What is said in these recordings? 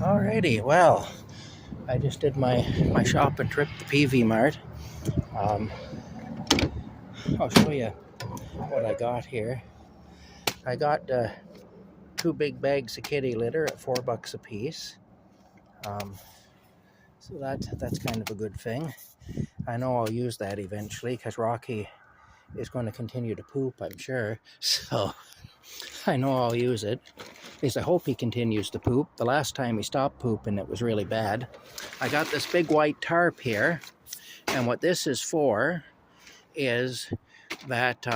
Alrighty, well, I just did my shopping trip to PeaveyMart. Um, I'll show you what I got here. I got two big bags of kitty litter at $4 a piece. So that's kind of a good thing. I know I'll use that eventually because Rocky is going to continue to poop, I'm sure. So I know I'll use it. At least I hope he continues to poop. The last time he stopped pooping, it was really bad. I got this big white tarp here, and what this is for is that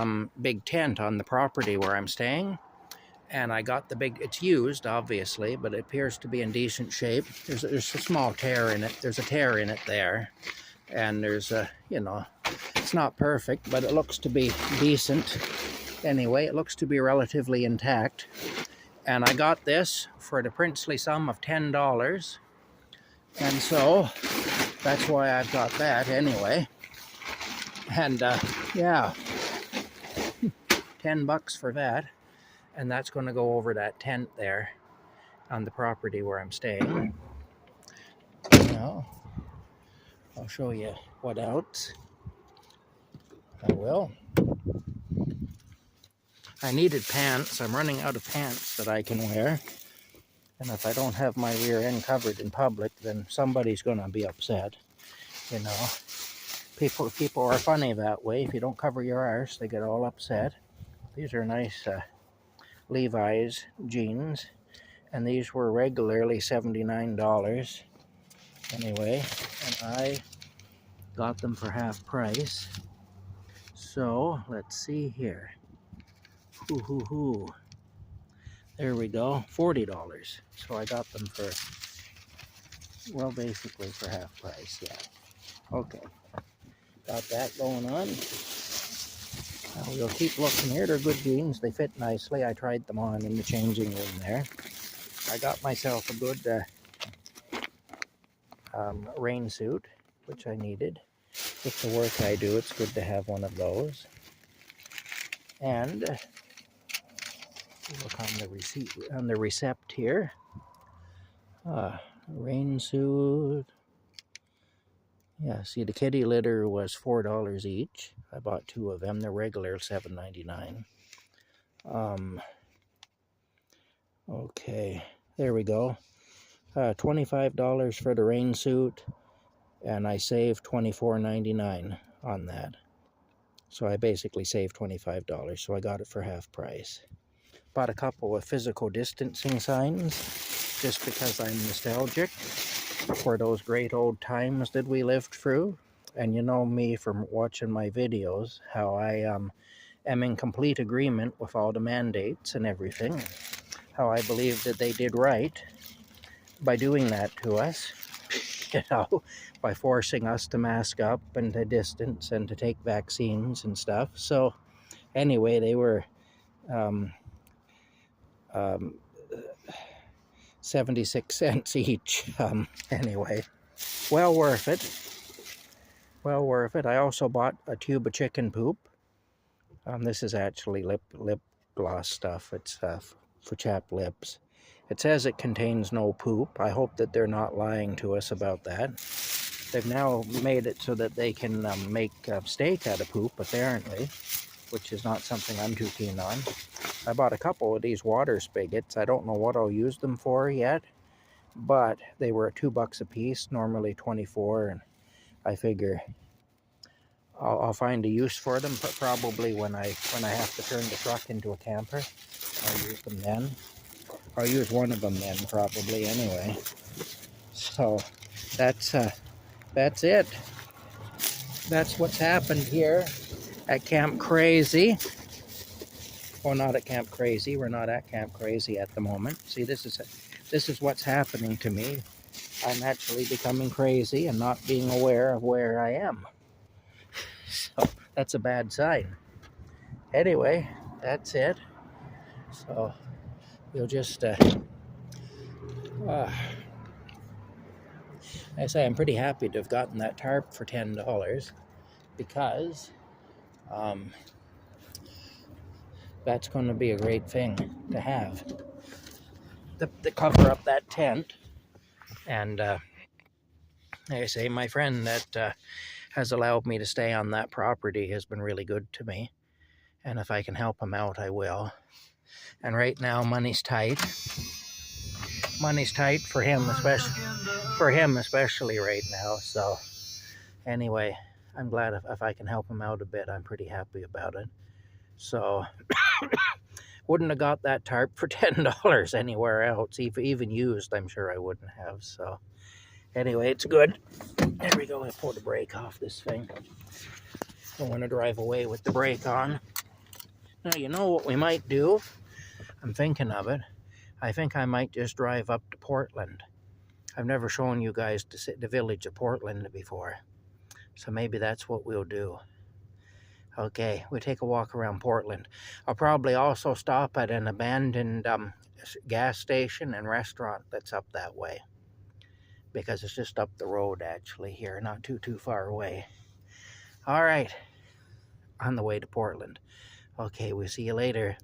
big tent on the property where I'm staying. And I got the big, it's used obviously, but it appears to be in decent shape. There's a small tear in it. There's a tear in it there. And there's a, it's not perfect, but it looks to be decent. Anyway, it looks to be relatively intact. And I got this for the princely sum of $10. And so that's why I've got that anyway. And yeah, $10 for that. And that's going to go over that tent there on the property where I'm staying. Now, I'll show you what else. I will. I needed pants. I'm running out of pants that I can wear. And if I don't have my rear end covered in public, then somebody's going to be upset. You know, people are funny that way. If you don't cover your arse, they get all upset. These are nice Levi's jeans, and these were regularly $79 anyway, and I got them for half price. So let's see here. There we go, $40. So I got them for, well, basically for half price. Yeah, okay, got that going on. We'll keep looking here. They're good jeans. They fit nicely. I tried them on in the changing room there. I got myself a good rain suit, which I needed. With the work I do, it's good to have one of those. And look on the receipt, on the recept here. Rain suit. Yeah, see, the kitty litter was $4 each. I bought two of them. They're regular $7.99. Okay, there we go. $25 for the rain suit, and I saved $24.99 on that. So I basically saved $25, so I got it for half price. Bought a couple of physical distancing signs, just because I'm nostalgic for those great old times that we lived through. And you know me from watching my videos, how I am in complete agreement with all the mandates and everything. How I believe that they did right by doing that to us, by forcing us to mask up and to distance and to take vaccines and stuff. So anyway, they were 76 cents each. Anyway, well worth it. Well worth it. I also bought a tube of chicken poop. This is actually lip gloss stuff. It's for chapped lips. It says it contains no poop. I hope that they're not lying to us about that. They've now made it so that they can make steak out of poop, apparently, which is not something I'm too keen on. I bought a couple of these water spigots. I don't know what I'll use them for yet, but they were $2 a piece, normally 24, and I figure I'll find a use for them, but probably when I have to turn the truck into a camper, I'll use them then. I'll use one of them then, probably, anyway. So that's it. That's what's happened here at Camp Crazy. Well, not at Camp Crazy. We're not at Camp Crazy at the moment. See, this is what's happening to me. I'm actually becoming crazy and not being aware of where I am. So that's a bad sign. Anyway, that's it. So we'll just I say I'm pretty happy to have gotten that tarp for $10 because that's going to be a great thing to have to cover up that tent. And like I say, my friend that has allowed me to stay on that property has been really good to me. And if I can help him out, I will. And right now, money's tight. Money's tight for him, especially right now. So anyway, I'm glad if I can help him out a bit. I'm pretty happy about it. So wouldn't have got that tarp for $10 anywhere else, even used. I'm sure I wouldn't have. So anyway, it's good. There we go. I pulled the brake off this thing. Don't want to drive away with the brake on. Now, you know what we might do? I'm thinking of it. I think I might just drive up to Portland. I've never shown you guys the village of Portland before. So maybe that's what we'll do. Okay, we'll take a walk around Portland. I'll probably also stop at an abandoned gas station and restaurant that's up that way. Because it's just up the road actually here, not too far away. All right, on the way to Portland. Okay, we'll see you later.